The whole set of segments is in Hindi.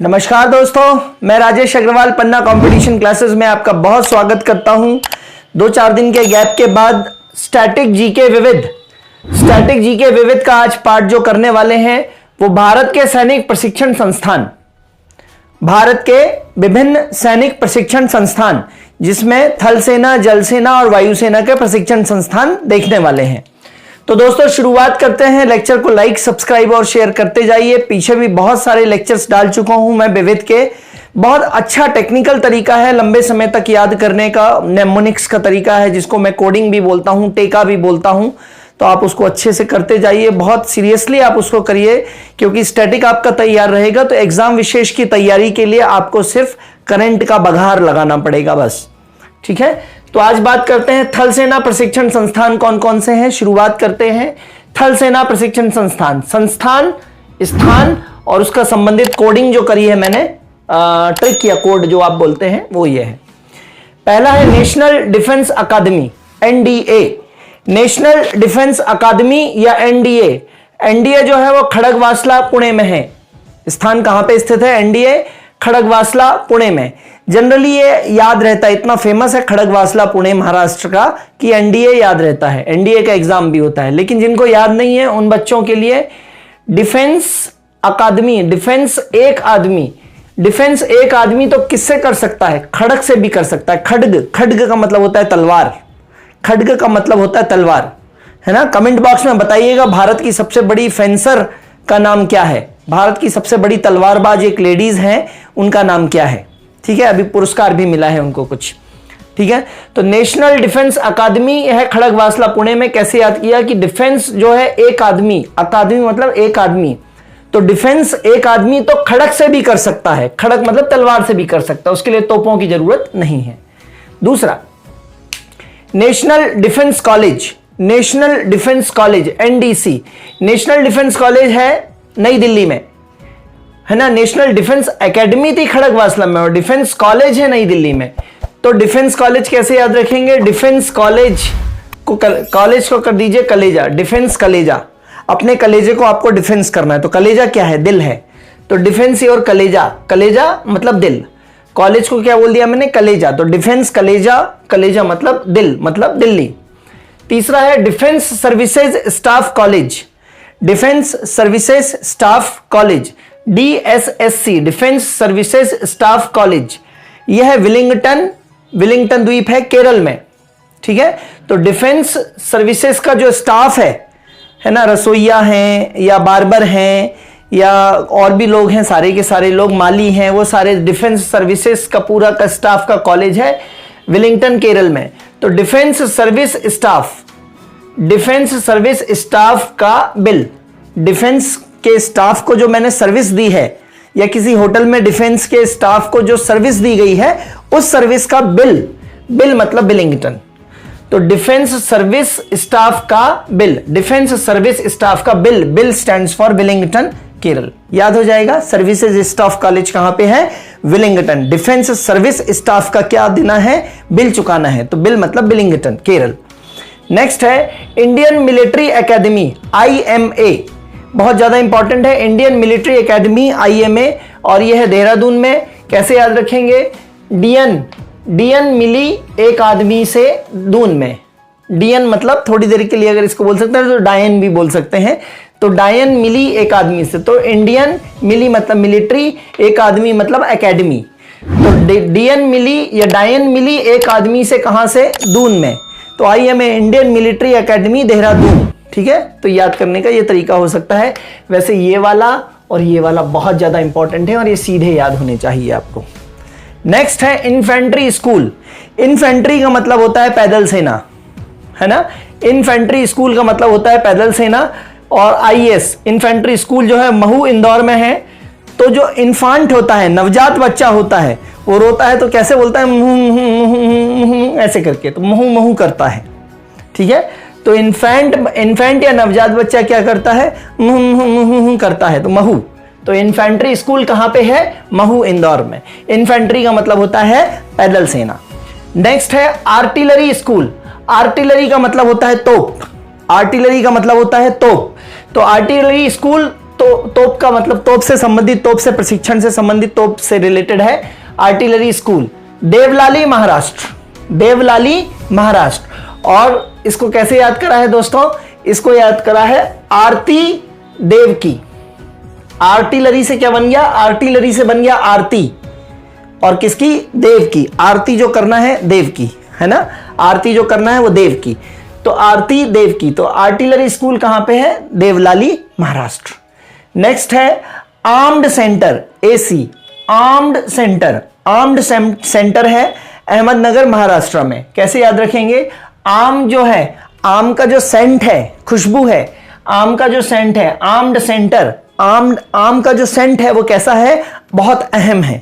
नमस्कार दोस्तों, मैं राजेश अग्रवाल पन्ना कंपटीशन क्लासेस में आपका बहुत स्वागत करता हूं। 2-4 दिन के गैप के बाद स्टैटिक जीके विविध का आज पार्ट जो करने वाले हैं वो भारत के सैनिक प्रशिक्षण संस्थान, भारत के विभिन्न सैनिक प्रशिक्षण संस्थान जिसमें थल सेना, जल सेना और वायुसेना के प्रशिक्षण संस्थान देखने वाले हैं। तो दोस्तों शुरुआत करते हैं। लेक्चर को लाइक, सब्सक्राइब और शेयर करते जाइए। पीछे भी बहुत सारे लेक्चर्स डाल चुका हूं मैं विविध के। बहुत अच्छा टेक्निकल तरीका है लंबे समय तक याद करने का, नेमोनिक्स का तरीका है जिसको मैं कोडिंग भी बोलता हूं, टेका भी बोलता हूं। तो आप उसको अच्छे से करते जाइए, बहुत सीरियसली आप उसको करिए, क्योंकि स्टैटिक आपका तैयार रहेगा तो एग्जाम विशेष की तैयारी के लिए आपको सिर्फ करंट का बघार लगाना पड़ेगा बस। ठीक है, तो आज बात करते हैं थल सेना प्रशिक्षण संस्थान कौन कौन से हैं। शुरुआत करते हैं थल सेना प्रशिक्षण संस्थान। संस्थान, स्थान और उसका संबंधित कोडिंग जो करी है मैंने, ट्रिक या कोड जो आप बोलते हैं वो ये है। पहला है नेशनल डिफेंस अकादमी, एनडीए। नेशनल डिफेंस अकादमी या एनडीए। एनडीए जो है वो खड़गवासला पुणे में है। स्थान कहां पे स्थित है? एनडीए खड़गवासला पुणे में। जनरली ये याद रहता है, इतना फेमस है खड़गवासला पुणे महाराष्ट्र का कि एनडीए याद रहता है, एनडीए का एग्जाम भी होता है। लेकिन जिनको याद नहीं है उन बच्चों के लिए डिफेंस अकादमी, डिफेंस एक आदमी। डिफेंस एक आदमी तो किससे कर सकता है? खड़ग से भी कर सकता है। खड्ग, खड्ग का मतलब होता है तलवार, खड्ग का मतलब होता है तलवार, है ना। कमेंट बॉक्स में बताइएगा भारत की सबसे बड़ी फेंसर का नाम क्या है। भारत की सबसे बड़ी तलवारबाज एक लेडीज हैं, उनका नाम क्या है? ठीक है, अभी पुरस्कार भी मिला है उनको कुछ। ठीक है, तो नेशनल डिफेंस अकादमी है खड़गवासला पुणे में। कैसे याद किया कि डिफेंस जो है एक आदमी, अकादमी मतलब एक आदमी, तो डिफेंस एक आदमी तो खड़ग से भी कर सकता है। खड़ग मतलब तलवार से भी कर सकता है, उसके लिए तोपों की जरूरत नहीं है। दूसरा, national defence college, national defence college NDC. National defence college है नई दिल्ली में, है ना। नेशनल डिफेंस एकेडमी थी खड़गवासला में और डिफेंस कॉलेज है नई दिल्ली में। तो डिफेंस कॉलेज कैसे याद रखेंगे? डिफेंस कॉलेज को कर दीजिए कलेजा, डिफेंस कलेजा। अपने कलेजे को आपको डिफेंस करना है, तो कलेजा क्या है? दिल है। तो डिफेंस और कलेजा, कलेजा मतलब दिल, कॉलेज को क्या बोल दिया मैंने? कलेजा। तो डिफेंस कलेजा, कलेजा मतलब दिल, मतलब दिल्ली। तीसरा है defence services staff college, defence services staff college, DSSC, defence services staff college. यह है विलिंगटन, विलिंगटन द्वीप है केरल में। ठीक है, तो डिफेंस सर्विसेज का जो स्टाफ है ना, रसोइया हैं या बार्बर हैं या और भी लोग हैं, सारे के सारे लोग, माली हैं, वो सारे डिफेंस सर्विसेज का पूरा का स्टाफ का कॉलेज है विलिंगटन केरल में। तो defence service staff, defence service staff का बिल, डिफेंस के स्टाफ को जो मैंने सर्विस दी है या किसी होटल में डिफेंस के स्टाफ को जो सर्विस दी गई है उस सर्विस का बिल, बिल मतलब बिलिंगटन। तो डिफेंस सर्विस स्टाफ का बिल, डिफेंस सर्विस स्टाफ का bill, bill stands for Willingdon Kerala. याद हो जाएगा। सर्विसेज स्टाफ कॉलेज कहां पे है? विलिंगटन। डिफेंस सर्विस स्टाफ का क्या देना है? बिल चुकाना है, तो बिल मतलब विलिंगटन केरल। नेक्स्ट है इंडियन मिलिट्री एकेडमी, आईएमए। बहुत ज्यादा इंपॉर्टेंट है, इंडियन मिलिट्री एकेडमी आईएमए, और यह है देहरादून में। कैसे याद रखेंगे? डीएन, डीएन मिली एक आदमी से दून में। डीएन मतलब थोड़ी देर के लिए अगर इसको बोल सकते हैं तो डायन भी बोल सकते हैं। तो डायन मिली एक आदमी से, तो इंडियन मिली मतलब मिलिट्री, एक आदमी मतलब एकेडमी। तो डीएन मिली या डायन मिली एक आदमी से, कहां से? दून में। तो IMA Indian military academy Dehradun. ठीक है, तो याद करने का ये तरीका हो सकता है। वैसे ये वाला और ये वाला बहुत ज्यादा इंपॉर्टेंट है और ये सीधे याद होने चाहिए आपको। नेक्स्ट है इन्फेंट्री स्कूल। इन्फेंट्री का मतलब होता है पैदल सेना, है ना। इन्फेंट्री स्कूल का मतलब होता है पैदल सेना। और आईएस इन्फेंट्री स्कूल जो है महू इंदौर में है। तो जो इन्फांट होता है, नवजात बच्चा होता है, वो रोता है तो कैसे बोलता है? ऐसे करके, तो महू महू करता है। ठीक है, तो इन्फेंट या नवजात बच्चा क्या करता है? करता है, तो महू। तो इन्फेंट्री स्कूल कहां पे है? महू इंदौर में। इन्फेंट्री का मतलब होता है पैदल सेना। नेक्स्ट है आर्टिलरी स्कूल। आर्टिलरी का मतलब होता है तोप, आर्टिलरी का मतलब होता है तोप। तो आर्टिलरी स्कूल तोप का मतलब तोप से संबंधित, तोप से प्रशिक्षण से संबंधित, तोप से रिलेटेड है आर्टिलरी स्कूल, देवलाली महाराष्ट्र, देवलाली महाराष्ट्र। और इसको कैसे याद करा है दोस्तों? इसको याद करा है आरती देव की। आर्टिलरी से क्या बन गया? आर्टिलरी से बन गया आरती, और किसकी? देव की। आरती जो करना है देव की, है ना, आरती जो करना है वो देव की, तो आरती देव की। तो आर्टिलरी स्कूल कहां पे है? देवलाली महाराष्ट्र। नेक्स्ट है armed centre, AC, armed centre. Armed centre है अहमदनगर महाराष्ट्र में। कैसे याद रखेंगे? आम जो है, आम का जो सेंट है, खुशबू है, आम का जो सेंट है, आर्म्ड सेंटर, आम का जो सेंट है वो कैसा है? बहुत अहम है,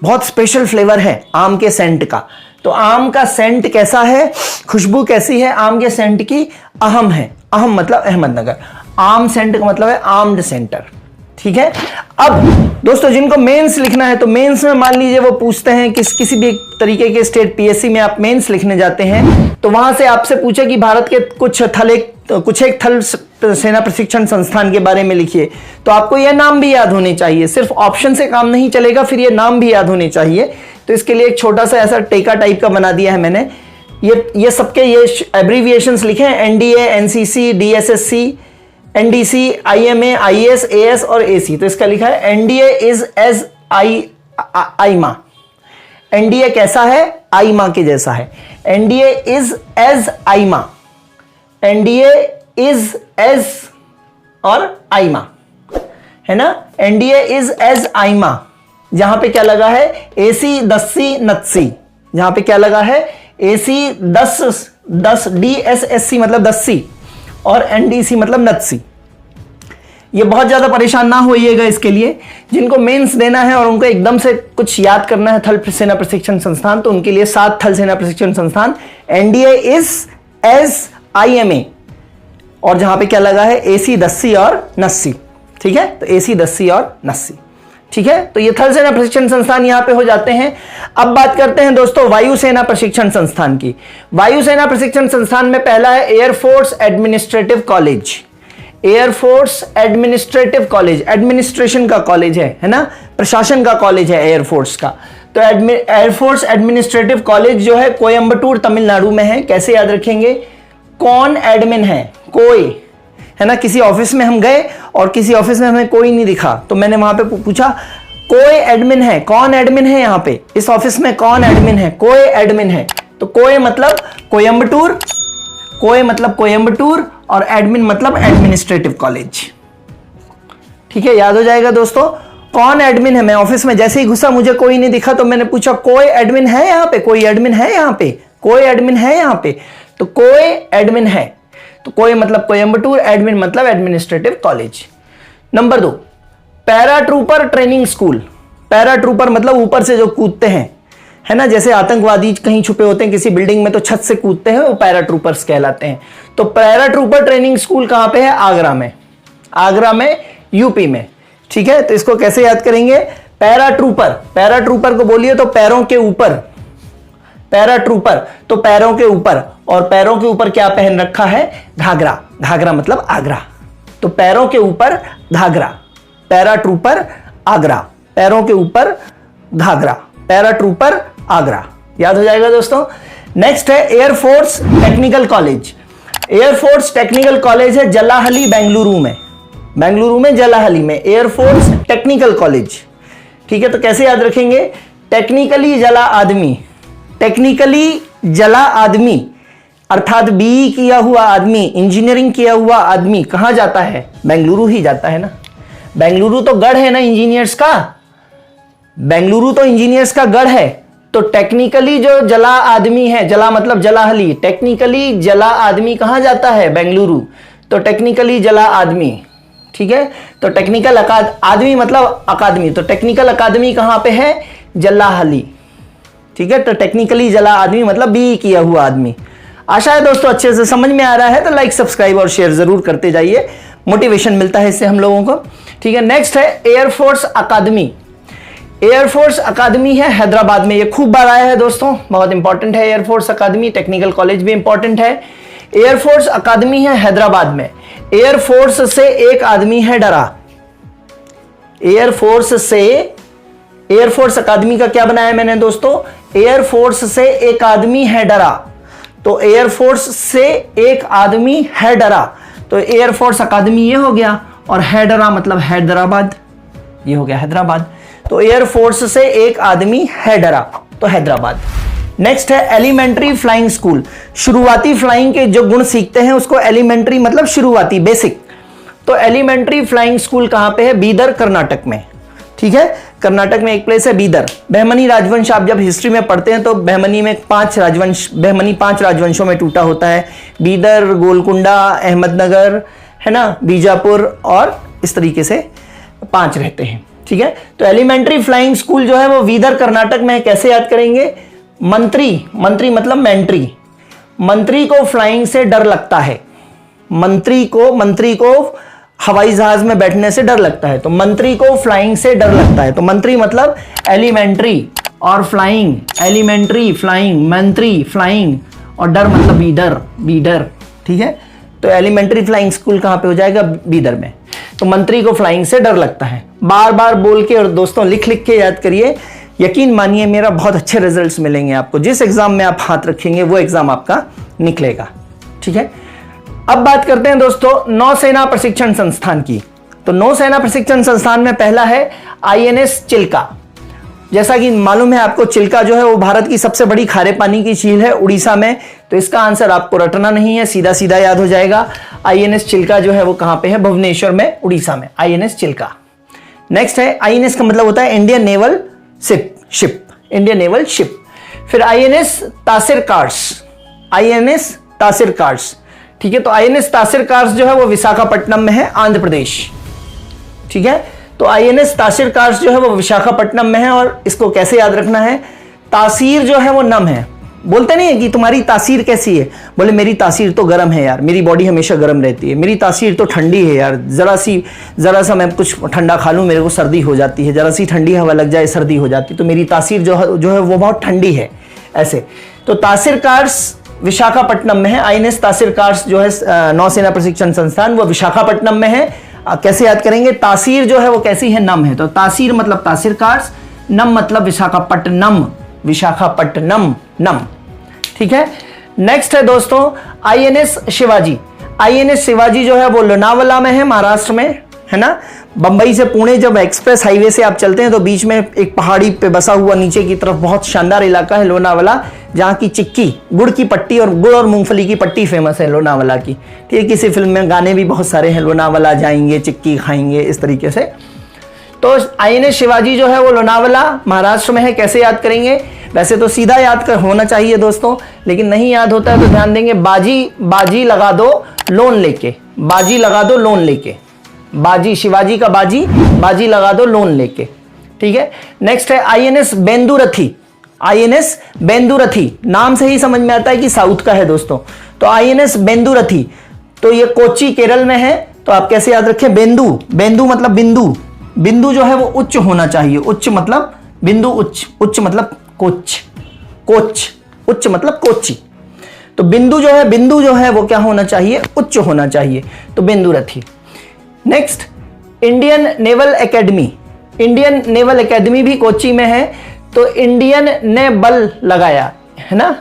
बहुत स्पेशल फ्लेवर है आम के सेंट का। तो आम का सेंट कैसा है? खुशबू कैसी है आम के सेंट की? अहम है। अहम मतलब अहमदनगर। आम सेंट का मतलब है आर्म्ड सेंटर। ठीक है। अब दोस्तों जिनको मेंस लिखना है, तो मेंस में मान लीजिए वो पूछते हैं किसी भी तरीके के स्टेट पीएससी में आप मेंस लिखने जाते हैं, तो वहां से आपसे पूछे कि भारत के कुछ एक थल सेना प्रशिक्षण संस्थान के बारे में लिखिए, तो आपको यह नाम भी याद होने चाहिए। सिर्फ ऑप्शन से काम नहीं चलेगा, फिर ये नाम भी याद होने चाहिए। तो इसके लिए एक छोटा सा ऐसा टेका टाइप का बना दिया है मैंने। ये सबके ये एब्रीविएशंस लिखे हैं, NDA, NCC, DSSC, NDC, IMA, IAS, AS और एसी। तो इसका लिखा है NDA is as IMA. NDA कैसा है? आईमा के जैसा है। NDA is as IMA, NDA is as और आईमा, है ना। एनडीए इज एज आईमा, जहां पे क्या लगा है? एसी, दस्सी, नत्सी। जहां पे क्या लगा है? एसी 10 डीएसएससी मतलब दस्सी, और एनडीसी मतलब नत्सी। ये बहुत ज्यादा परेशान ना होइएगा इसके लिए। जिनको मेंस देना है और उनको एकदम से कुछ याद करना है थल सेना प्रशिक्षण संस्थान, तो उनके लिए 7 थल सेना प्रशिक्षण संस्थान, एनडीए इज एज आईएमए, और जहां पे क्या लगा है? एसी, दस्सी और नस्सी। ठीक है, तो एसी, दस्सी और नस्सी। ठीक है, तो ये थल सेना प्रशिक्षण संस्थान यहां पे हो जाते हैं। अब बात करते हैं दोस्तों वायुसेना प्रशिक्षण संस्थान की। वायुसेना प्रशिक्षण संस्थान में पहला है air force administrative college. Air force administrative college, administration का कॉलेज है ना, प्रशासन का कॉलेज है एयरफोर्स का। तो एयरफोर्स एडमिनिस्ट्रेटिव कॉलेज जो है कोयंबटूर तमिलनाडु में है। कैसे याद रखेंगे? कौन एडमिन है? कोई, है ना। किसी ऑफिस में हम गए और किसी ऑफिस में हमें कोई नहीं दिखा, तो मैंने वहां पे पूछा कोई एडमिन है? कौन एडमिन है यहाँ पे? इस ऑफिस में कौन एडमिन है? कोई एडमिन है। तो कोई मतलब कोयंबटूर, कोई मतलब कोयंबटूर, और एडमिन मतलब एडमिनिस्ट्रेटिव कॉलेज। ठीक है, याद हो जाएगा दोस्तों। कौन एडमिन है? मैं ऑफिस में जैसे ही घुसा, मुझे कोई नहीं दिखा, तो मैंने पूछा कोई एडमिन है यहाँ पे? कोई एडमिन है यहाँ पे? कोई एडमिन है यहाँ पे? तो कोई एडमिन है। तो कोई मतलब कोयंबटूर, एडमिन मतलब administrative college. Number 2, para trooper training school. Para trooper मतलब ऊपर से जो कूदते हैं, है ना, जैसे आतंकवादी कहीं छुपे होते हैं किसी बिल्डिंग में तो छत से कूदते हैं, वो पैरा ट्रूपर्स कहलाते हैं। तो पैरा ट्रूपर ट्रेनिंग स्कूल कहां पे है? आगरा में। आगरा में, यूपी में। ठीक है, तो इसको कैसे याद करेंगे? पैरा ट्रूपर, पैरा ट्रूपर को बोलिए तो पैरों के ऊपर, पैरा ट्रूपर तो पैरों के ऊपर, और पैरों के ऊपर क्या पहन रखा है? घाघरा। घाघरा मतलब आगरा। तो पैरों के ऊपर घाघरा, पैरा ट्रूपर आगरा, पैरों के ऊपर घाघरा, पैरा ट्रूपर आगरा। याद हो जाएगा दोस्तों। नेक्स्ट है air force technical college. Air force technical college है जलाहली, बेंगलुरु में। बेंगलुरु में जलाहली में एयरफोर्स टेक्निकल कॉलेज। ठीक है, तो कैसे याद रखेंगे? टेक्निकली जला आदमी, टेक्निकली जला आदमी अर्थात बीई किया हुआ आदमी, इंजीनियरिंग किया हुआ आदमी कहां जाता है? बेंगलुरु ही जाता है ना। बेंगलुरु तो गढ़ है ना इंजीनियर्स का, बेंगलुरु तो इंजीनियर्स का गढ़ है। तो टेक्निकली जो जला आदमी है, जला मतलब जलाहली, टेक्निकली जला आदमी कहां जाता है? बेंगलुरु। तो टेक्निकली जला आदमी। ठीक है, तो टेक्निकल आदमी मतलब अकादमी, तो टेक्निकल अकादमी कहां पे है? जलाहली। ठीक है, तो टेक्निकली जला आदमी मतलब बी किया हुआ आदमी। आशा है दोस्तों अच्छे से समझ में आ रहा है, तो लाइक, सब्सक्राइब और शेयर जरूर करते जाइए, मोटिवेशन मिलता है इससे हम लोगों को। ठीक है, नेक्स्ट है एयरफोर्स अकादमी। एयरफोर्स अकादमी है हैदराबाद में। ये खूब बार आया है दोस्तों, बहुत इंपॉर्टेंट है एयरफोर्स अकादमी। टेक्निकल कॉलेज भी इंपॉर्टेंट है। एयरफोर्स अकादमी है हैदराबाद में। एयरफोर्स से एक आदमी है डरा, एयरफोर्स अकादमी का क्या बनाया मैंने दोस्तों, एयरफोर्स से एक आदमी है डरा, तो एयरफोर्स से एक आदमी है डरा, तो एयरफोर्स अकादमी ये हो गया, और है डरा मतलब हैदराबाद, ये हो गया हैदराबाद। तो एयरफोर्स से एक आदमी है डरा, तो हैदराबाद। नेक्स्ट है एलिमेंट्री फ्लाइंग स्कूल। शुरुआती फ्लाइंग के जो गुण सीखते हैं उसको एलिमेंट्री मतलब शुरुआती, बेसिक। तो एलिमेंट्री फ्लाइंग स्कूल कहां पे है, बीदर कर्नाटक में। ठीक है, कर्नाटक में एक प्लेस है बीदर। बहमनी राजवंश आप जब हिस्ट्री में पढ़ते हैं तो बहमनी में 5 राजवंशों में टूटा होता है। बीदर, गोलकुंडा, अहमदनगर, है ना, बीजापुर, और इस तरीके से 5 रहते हैं। ठीक है, तो एलिमेंट्री फ्लाइंग स्कूल जो है वो बीदर कर्नाटक में है। कैसे याद करेंगे, मंत्री मतलब मेंट्री, मंत्री को फ्लाइंग से डर लगता है, मंत्री को हवाई जहाज में बैठने से डर लगता है, तो मंत्री को फ्लाइंग से डर लगता है। तो मंत्री मतलब एलिमेंट्री, और फ्लाइंग, एलिमेंट्री फ्लाइंग, मंत्री फ्लाइंग, और डर मतलब बीडर। ठीक है, तो एलिमेंट्री फ्लाइंग स्कूल कहां पे हो जाएगा, बीदर में। तो मंत्री को फ्लाइंग से डर लगता है। बार बार बोल के और दोस्तों लिख के याद करिए, यकीन मानिए मेरा बहुत अच्छे रिजल्ट्स मिलेंगे आपको। जिस एग्जाम में आप हाथ रखेंगे वो एग्जाम आपका निकलेगा। ठीक है, अब बात करते हैं दोस्तों नौसेना प्रशिक्षण संस्थान की। तो नौसेना प्रशिक्षण संस्थान में पहला है आईएनएस चिल्का। जैसा कि मालूम है आपको, चिल्का जो है वो भारत की सबसे बड़ी खारे पानी की झील है उड़ीसा में। तो इसका आंसर आपको रटना नहीं है, सीधा सीधा याद हो जाएगा। आईएनएस चिल्का जो है वो कहां पे है, भुवनेश्वर में, उड़ीसा में, आईएनएस चिल्का। नेक्स्ट है आईएनएस का मतलब होता है Indian naval ship, Indian naval ship. फिर आईएनएस तासिर कार्स, ठीक है, तो आईएनएस तासिर कार्स जो है वो विशाखापट्टनम में है, आंध्र प्रदेश। ठीक है, तो आईएनएस तासिर कार्स जो है वो विशाखापट्टनम में है। और इसको कैसे याद रखना है, तासीर जो है वो नम है। बोलते नहीं है कि तुम्हारी तासीर कैसी है, बोले मेरी तासीर तो गर्म है यार, मेरी बॉडी हमेशा गर्म रहती है। मेरी तासीर तो ठंडी है यार, जरा सा मैं कुछ ठंडा खा लूं मेरे को सर्दी हो जाती है, जरा सी ठंडी हवा लग जाए सर्दी हो जाती है। तो मेरी तासीर जो है वो बहुत ठंडी है, ऐसे। तो तासिर कार्स विशाखापट्टनम में है। आईएनएस तासिर कार्स जो है नौसेना प्रशिक्षण संस्थान, वो विशाखापट्टनम में है। कैसे याद करेंगे, तासीर जो है वो कैसी है, नम है। तो तासीर मतलब तासिर कार्स, नम मतलब विशाखापट्टनम, नम। ठीक है, नेक्स्ट है दोस्तों आईएनएस शिवाजी। आईएनएस शिवाजी जो है वो लोनावाला में है, महाराष्ट्र में, है ना। बंबई से पुणे जब एक्सप्रेस हाईवे से आप चलते हैं तो बीच में एक पहाड़ी पे बसा हुआ नीचे की तरफ बहुत शानदार इलाका है लोनावाला, जहां की चिक्की, गुड़ की पट्टी और गुड़ और मूंगफली की पट्टी फेमस है लोनावाला की। ठीक है, किसी फिल्म में गाने भी बहुत सारे हैं, लोनावाला जाएंगे चिक्की खाएंगे, इस तरीके से। तो आईएनएस शिवाजी जो है वो लोनावाला महाराष्ट्र में है। कैसे याद करेंगे, वैसे तो सीधा याद कर होना चाहिए दोस्तों, लेकिन नहीं याद होता है तो ध्यान देंगे, बाजी लगा दो लोन लेके, बाजी लगा दो लोन लेके, बाजी, शिवाजी का बाजी लगा दो लोन लेके। ठीक है, नेक्स्ट है आईएनएस बेंदुरथी। आईएनएस बेंदुरथी नाम से ही समझ में आता है कि साउथ का है दोस्तों। तो आईएनएस बेंदुरथी, तो ये कोच्चि केरल में है। तो आप कैसे याद रखें, बेंदु मतलब बिंदु जो है वो उच्च होना चाहिए, उच्च मतलब बिंदु, उच्च मतलब कोच, उच्च मतलब कोच्चि। तो बिंदु जो है वो क्या होना चाहिए, उच्च होना चाहिए। तो Venduruthy. Next Indian naval academy. Indian naval academy भी कोच्चि में है। तो इंडियन ने बल लगाया, है ना,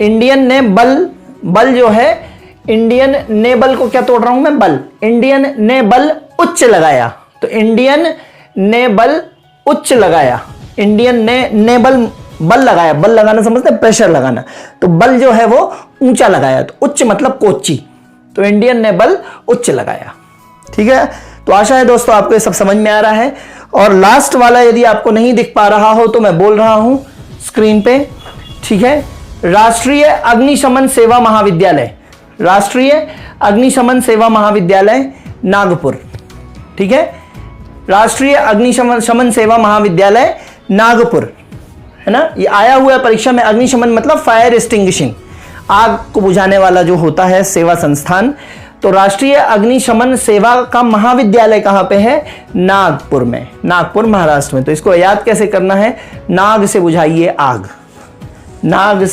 इंडियन ने बल जो है, इंडियन ने बल को क्या तोड़ रहा हूं मैं, बल, इंडियन ने बल उच्च लगाया। तो इंडियन ने बल उच्च लगाया, इंडियन ने बल लगाया, बल लगाना समझते हैं, प्रेशर लगाना। तो बल जो है वो ऊंचा लगाया, तो उच्च मतलब कोच्चि। तो इंडियन ने बल उच्च लगाया। ठीक है, तो आशा है दोस्तों आपको ये सब समझ में आ रहा है। और लास्ट वाला यदि आपको नहीं दिख पा रहा हो तो मैं बोल रहा हूं स्क्रीन पे। ठीक है, राष्ट्रीय अग्निशमन सेवा महाविद्यालय, राष्ट्रीय अग्निशमन सेवा महाविद्यालय नागपुर। ठीक है, राष्ट्रीय अग्निशमन सेवा महाविद्यालय नागपुर, है ना। ये आया हुआ है परीक्षा में, अग्निशमन मतलब फायर एक्सटिंग्विशिंग, आग को बुझाने वाला जो होता है सेवा संस्थान। तो राष्ट्रीय अग्निशमन सेवा का महाविद्यालय कहां पे है, नागपुर में, नागपुर महाराष्ट्र में। तो इसको याद कैसे करना है, नाग से बुझाइए आग, नाग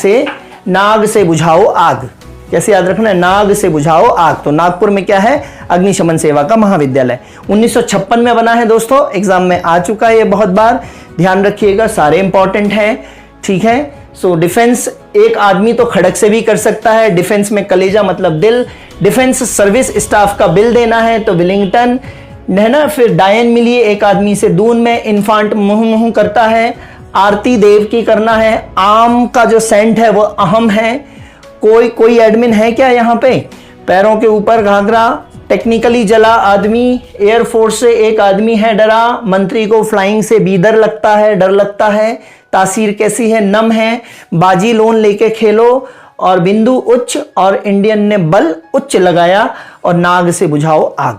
से बुझाओ आग, कैसे याद रखना है, नाग से बुझाओ आग। तो नागपुर में क्या है, अग्निशमन सेवा का महाविद्यालय 1956 में बना है दोस्तों, एग्जाम में आ चुका है ये बहुत बार, ध्यान रखिएगा, सारे इंपॉर्टेंट हैं, ठीक है। सो डिफेंस, एक आदमी तो खड़क से भी कर सकता है, डिफेंस में कलेजा मतलब दिल, डिफेंस सर्विस स्टाफ का बिल देना है तो विलिंगटन है ना, फिर डायन मिली एक आदमी से दून में, इन्फांट मुँह मुँह करता है, आरती देव की करना है, आम का जो सेंट है वो अहम है, कोई एडमिन है क्या यहाँ पे, पैरों के ऊपर घाघरा, टेक्निकली जला आदमी, एयरफोर्स से एक आदमी है डरा, मंत्री को फ्लाइंग से भी डर लगता है, तासीर कैसी है, नम है, बाजी लोन लेके खेलो, और बिंदु उच्च, और इंडियन ने बल उच्च लगाया, और नाग से बुझाओ आग।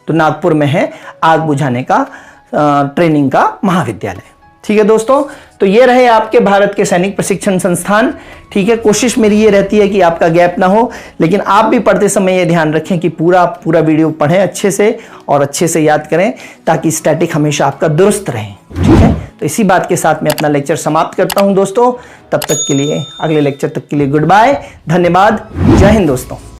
तो नागपुर में है आग बुझाने का ट्रेनिंग का महाविद्यालय, ठीक है दोस्तों। तो ये रहे आपके भारत के सैनिक प्रशिक्षण संस्थान, ठीक है। कोशिश मेरी ये रहती है कि आपका गैप ना हो, लेकिन आप भी पढ़ते समय ये ध्यान रखें कि पूरा वीडियो पढ़ें अच्छे से और अच्छे से याद करें, ताकि स्टैटिक हमेशा आपका दुरुस्त रहे, ठीक है। तो इसी बात के साथ मैं अपना लेक्चर समाप्त करता हूं दोस्तों। तब तक के लिए, अगले लेक्चर तक के लिए गुड बाय, धन्यवाद, जय हिंद दोस्तों।